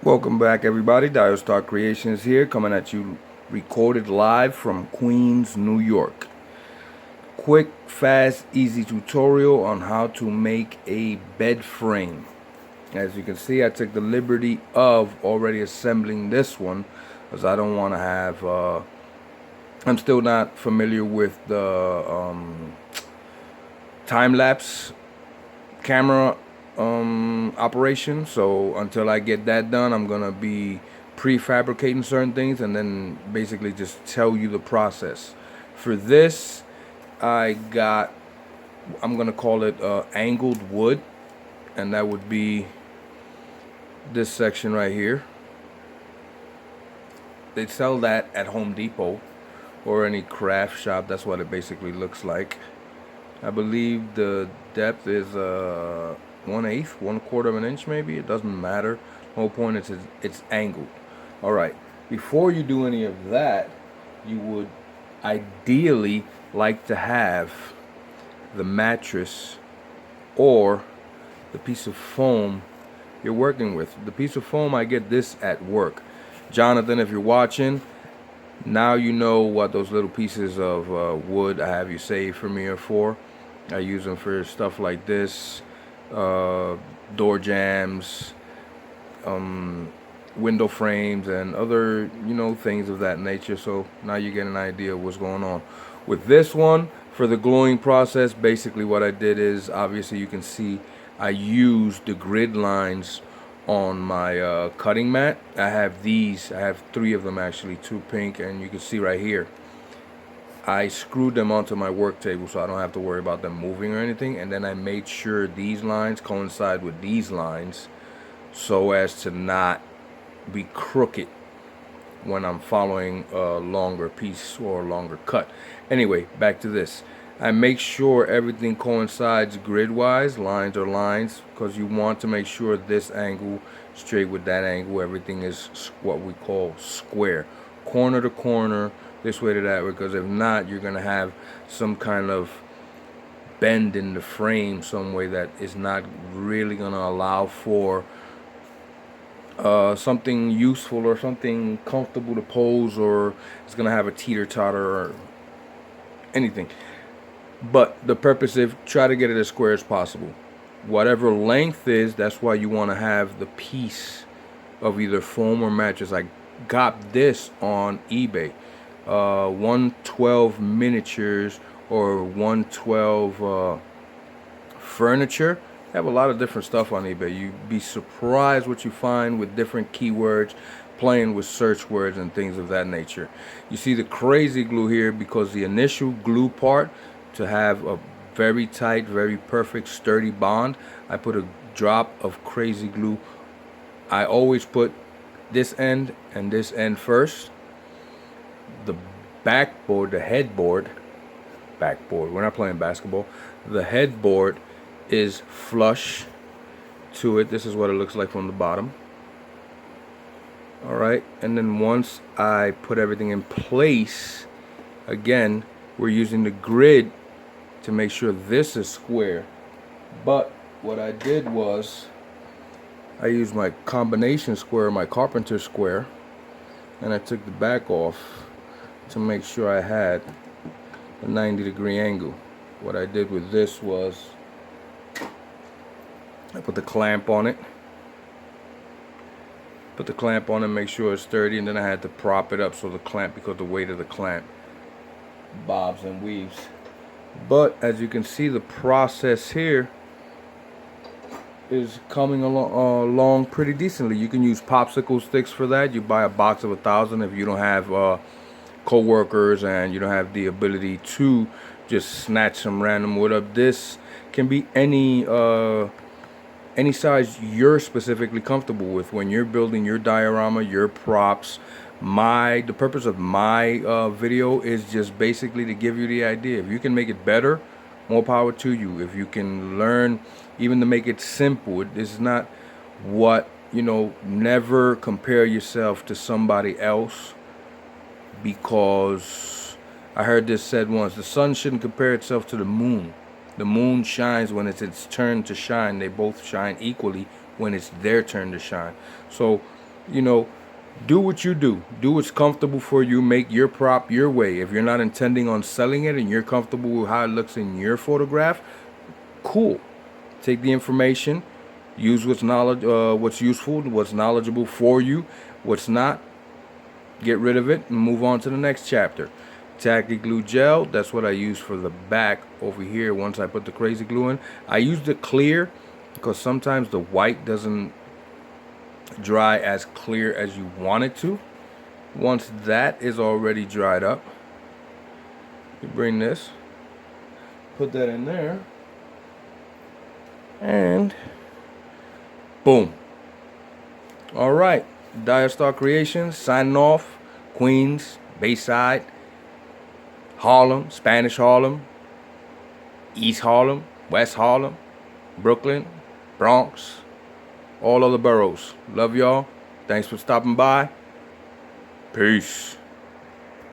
Welcome back, everybody. Star Creations here, coming at you recorded live from Queens, New York. Quick, fast, easy tutorial on how to make a bed frame. As you can see, I took the liberty of already assembling this one because I don't want to have I'm still not familiar with the time-lapse camera operation, so until I get that done, I'm gonna be prefabricating certain things and then basically just tell you the process. For this, I'm gonna call it angled wood, and that would be this section right here. They sell that at Home Depot or any craft shop. That's what it basically looks like. I believe the depth is 1/8, 1/4 of an inch maybe. It doesn't matter. The whole point is it's angled. Alright, before you do any of that, you would ideally like to have the mattress or the piece of foam you're working with. The piece of foam, I get this at work. Jonathan, if you're watching, now you know what those little pieces of wood I have you saved for me are for. I use them for stuff like this, door jambs, window frames, and other, things of that nature. So now you get an idea of what's going on. With this one, for the gluing process, basically what I did is, obviously you can see I used the grid lines on my cutting mat. I have 3 of them actually, 2 pink, and you can see right here I screwed them onto my work table so I don't have to worry about them moving or anything, and then I made sure these lines coincide with these lines so as to not be crooked when I'm following a longer piece or a longer cut. Anyway, back to this. I make sure everything coincides grid-wise, lines are lines, because you want to make sure this angle straight with that angle. Everything is what we call square, corner to corner, this way to that way, because if not, you're going to have some kind of bend in the frame some way that is not really going to allow for something useful or something comfortable to pose, or it's going to have a teeter-totter or anything. But the purpose is try to get it as square as possible. Whatever length is, that's why you want to have the piece of either foam or mattress. I got this on eBay. 112 miniatures or 112 furniture. They have a lot of different stuff on eBay. You'd be surprised what you find with different keywords, playing with search words and things of that nature. You see the crazy glue here because the initial glue part, to have a very tight, very perfect, sturdy bond, I put a drop of crazy glue. I always put this end and this end first. The backboard, the headboard, we're not playing basketball. The headboard is flush to it. This is what it looks like from the bottom. Alright, and then once I put everything in place, again, we're using the grid to make sure this is square. But what I did was I used my combination square, my carpenter square, and I took the back off to make sure I had a 90-degree angle. What I did with this was I put the clamp on it. Make sure it's sturdy, and then I had to prop it up so the clamp, because the weight of the clamp bobs and weaves. But as you can see, the process here is coming along pretty decently. You can use popsicle sticks for that. You buy a box of 1,000 if you don't have co-workers and you don't have the ability to just snatch some random wood up. This can be any size you're specifically comfortable with when you're building your diorama, your props. The purpose of my video is just basically to give you the idea. If you can make it better, more power to you. If you can learn even to make it simple, this is not what, never compare yourself to somebody else, because I heard this said once, the sun shouldn't compare itself to the moon. The moon shines when it's its turn to shine. They both shine equally when it's their turn to shine. So you know, do what you do. Do what's comfortable for you. Make your prop your way. If you're not intending on selling it and you're comfortable with how it looks in your photograph, cool. Take the information, use what's useful, what's knowledgeable for you. What's not, get rid of it and move on to the next chapter. Tacky glue gel, that's what I use for the back over here. Once I put the crazy glue in, I use the clear because sometimes the white doesn't dry as clear as you want it to. Once that is already dried up, you bring this, put that in there, and boom. All right, Dire Star Creations signing off. Queens, Bayside, Harlem, Spanish Harlem, East Harlem, West Harlem, Brooklyn, Bronx, all other boroughs. Love y'all. Thanks for stopping by. Peace.